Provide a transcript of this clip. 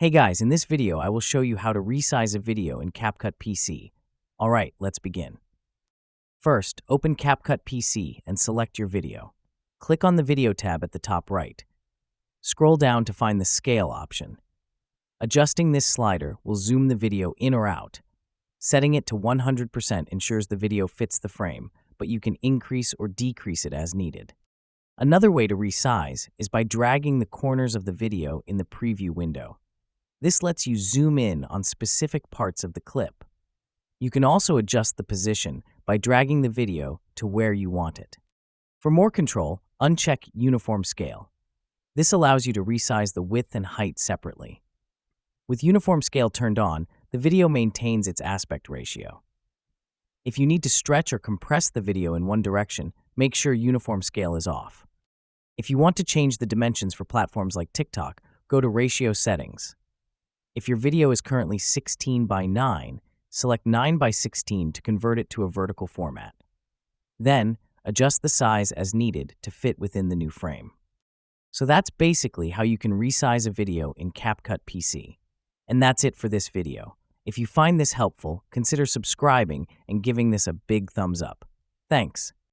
Hey guys, in this video I will show you how to resize a video in CapCut PC. Alright, let's begin. First, open CapCut PC and select your video. Click on the Video tab at the top right. Scroll down to find the Scale option. Adjusting this slider will zoom the video in or out. Setting it to 100% ensures the video fits the frame, but you can increase or decrease it as needed. Another way to resize is by dragging the corners of the video in the preview window. This lets you zoom in on specific parts of the clip. You can also adjust the position by dragging the video to where you want it. For more control, uncheck Uniform Scale. This allows you to resize the width and height separately. With Uniform Scale turned on, the video maintains its aspect ratio. If you need to stretch or compress the video in one direction, make sure Uniform Scale is off. If you want to change the dimensions for platforms like TikTok, go to Ratio Settings. If your video is currently 16 by 9, select 9 by 16 to convert it to a vertical format. Then, adjust the size as needed to fit within the new frame. So that's basically how you can resize a video in CapCut PC. And that's it for this video. If you find this helpful, consider subscribing and giving this a big thumbs up. Thanks.